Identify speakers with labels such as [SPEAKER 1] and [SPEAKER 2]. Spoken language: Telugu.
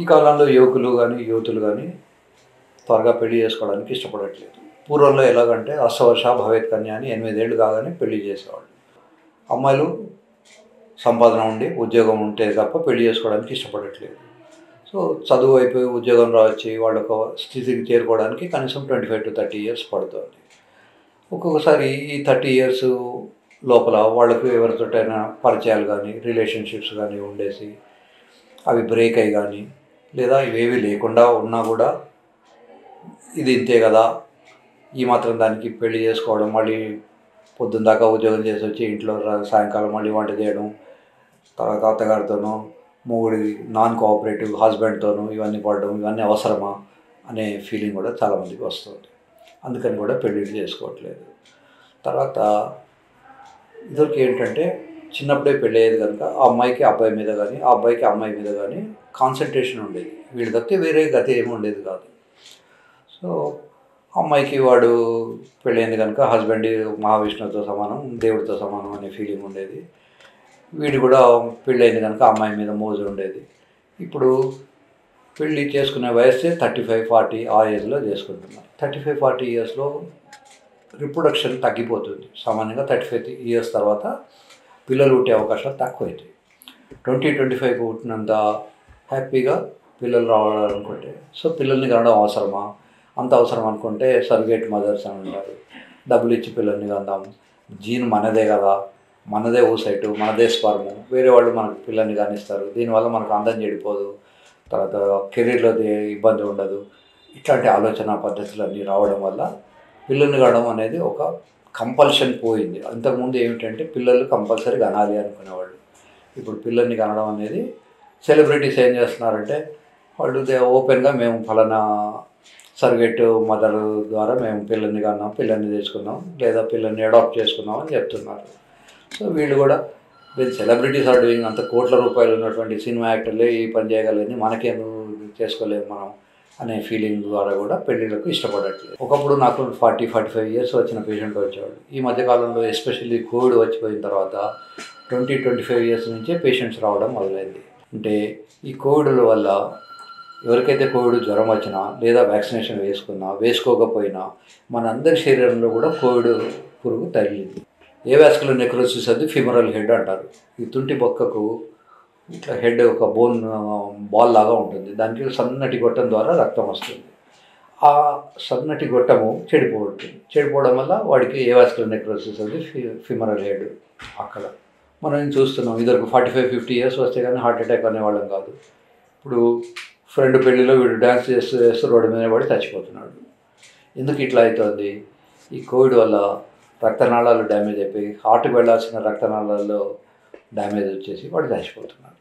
[SPEAKER 1] ఈ కాలంలో యువకులు కానీ యువతులు కానీ త్వరగా పెళ్లి చేసుకోవడానికి ఇష్టపడట్లేదు. పూర్వంలో ఎలాగంటే అష్టవర్ష భవేత్ కన్య అని 8 ఏళ్ళు కాగానే పెళ్లి చేసేవాళ్ళు. అమ్మాయిలు సంపాదన ఉండి ఉద్యోగం ఉంటే తప్ప పెళ్లి చేసుకోవడానికి ఇష్టపడట్లేదు. సో చదువు అయిపోయి ఉద్యోగం రావచ్చి వాళ్ళొక స్థితికి చేరుకోవడానికి కనీసం 25 to 30 ఇయర్స్ పడుతుంది. ఒక్కొక్కసారి ఈ 30 ఇయర్స్ లోపల వాళ్ళకు ఎవరితోటైనా పరిచయాలు కానీ రిలేషన్షిప్స్ కానీ ఉండేసి అవి బ్రేక్ అయ్యి కానీ లేదా ఇవేవి లేకుండా ఉన్నా కూడా ఇది ఇంతే కదా, ఈ మాత్రం దానికి పెళ్లి చేసుకోవడం, మళ్ళీ పొద్దున్న దాకా ఉద్యోగం చేసి వచ్చి ఇంట్లో సాయంకాలం మళ్ళీ వంట చేయడం, తర్వాత అత్తగారితోనూ మూడి నాన్ కోఆపరేటివ్ హస్బెండ్తోనూ ఇవన్నీ పడడం, ఇవన్నీ అవసరమా అనే ఫీలింగ్ కూడా చాలామందికి వస్తుంది. అందుకని కూడా పెళ్ళిళ్ళు చేసుకోవట్లేదు. తర్వాత ఇదివరకు ఏంటంటే చిన్నప్పుడే పెళ్ళి అయ్యేది కనుక ఆ అమ్మాయికి అబ్బాయి మీద కానీ ఆ అబ్బాయికి అమ్మాయి మీద కానీ కాన్సన్ట్రేషన్ ఉండేది. వీడి తప్పితే వేరే గతి ఏమి ఉండేది కాదు. సో అమ్మాయికి వాడు పెళ్ళైంది కనుక హస్బెండ్ మహావిష్ణువుతో సమానం, దేవుడితో సమానం అనే ఫీలింగ్ ఉండేది. వీడు కూడా పెళ్ళైంది కనుక అమ్మాయి మీద మోజు ఉండేది. ఇప్పుడు పెళ్ళి చేసుకునే వయస్సే 35-40 ఆ ఏజ్లో చేసుకుంటున్నారు. 35-40 ఇయర్స్లో రిప్రొడక్షన్ తగ్గిపోతుంది. సామాన్యంగా 35 ఇయర్స్ తర్వాత పిల్లలు పుట్టే అవకాశాలు తక్కువవుతాయి. 20-25 పుట్టినంత హ్యాపీగా పిల్లలు రావాలనుకుంటే సో పిల్లల్ని కనడం అవసరమా, అంత అవసరం అనుకుంటే సర్వేట్ మదర్స్ అని ఉంటారు. డబ్బులు ఇచ్చి పిల్లల్ని కందాం, జీన్ మనదే కదా, మనదే ఊసైటు, మనదే స్పర్ము, వేరే వాళ్ళు మనకు పిల్లల్ని కానిస్తారు, దీనివల్ల మనకు అందం చెడిపోదు, తర్వాత కెరీర్లో ఇబ్బంది ఉండదు, ఇట్లాంటి ఆలోచన పద్ధతులన్నీ రావడం వల్ల పిల్లల్ని కనడం అనేది ఒక కంపల్షన్ పోయింది. అంతకుముందు ఏమిటంటే పిల్లలు కంపల్సరీ కనాలి అనుకునేవాళ్ళు. ఇప్పుడు పిల్లల్ని కనడం అనేది సెలబ్రిటీస్ ఏం చేస్తున్నారంటే వాళ్ళు ఓపెన్గా మేము ఫలానా సర్వేట్ మదర్ ద్వారా మేము పిల్లల్ని కన్నాం, పిల్లల్ని తెచ్చుకున్నాం, లేదా పిల్లల్ని అడాప్ట్ చేసుకున్నాం అని చెప్తున్నారు. సో వీళ్ళు కూడా వీళ్ళు సెలబ్రిటీస్ ఆర్ డూయింగ్, అంత కోట్ల రూపాయలు ఉన్నటువంటి సినిమా యాక్టర్లే ఈ పని చేయగలని మనకేందుకు చేసుకోలేము మనం అనే ఫీలింగ్ ద్వారా కూడా పెళ్ళిళ్ళకు ఇష్టపడట్లేదు. ఒకప్పుడు నాకు 40-45 ఇయర్స్ వచ్చిన పేషెంట్ వచ్చేవాళ్ళు. ఈ మధ్యకాలంలో ఎస్పెషల్లీ కోవిడ్ వచ్చిపోయిన తర్వాత 20-25 ఇయర్స్ నుంచే పేషెంట్స్ రావడం మొదలైంది. అంటే ఈ కోవిడ్ వల్ల ఎవరికైతే కోవిడ్ జ్వరం వచ్చినా లేదా వ్యాక్సినేషన్ వేసుకున్నా వేసుకోకపోయినా మనందరి శరీరంలో కూడా కోవిడ్ పురుగు తగిలింది. ఏ వాస్కులర్ నెక్రోసిస్ అది ఫిమరల్ హెడ్ అంటారు. ఈ తుంటి బొక్కకు ఇట్లా హెడ్ ఒక బాల్ లాగా ఉంటుంది. దానికి సన్నటి గొట్టం ద్వారా రక్తం వస్తుంది. ఆ సన్నటి గొట్టము చెడిపోవడం వల్ల వాడికి ఏ వాస్కులర్ నెక్రోసిస్ అది ఫిమరల్ హెడ్. అక్కడ మనం చూస్తున్నాం, ఇదివరకు 45-50 ఇయర్స్ వస్తే కానీ హార్ట్ అటాక్ అనేవాళ్ళం కాదు. ఇప్పుడు ఫ్రెండ్ పెళ్ళిలో వీడు డ్యాన్స్ చేస్తూ రోడ్డు మీద పడి చచ్చిపోతున్నాడు. ఎందుకు ఇట్లా అవుతుంది? ఈ కోవిడ్ వల్ల రక్తనాళాలు డ్యామేజ్ అయిపోయి హార్ట్కి వెళ్ళాల్సిన రక్తనాళాల్లో డ్యామేజ్ వచ్చేసి వాడు చచ్చిపోతున్నాడు.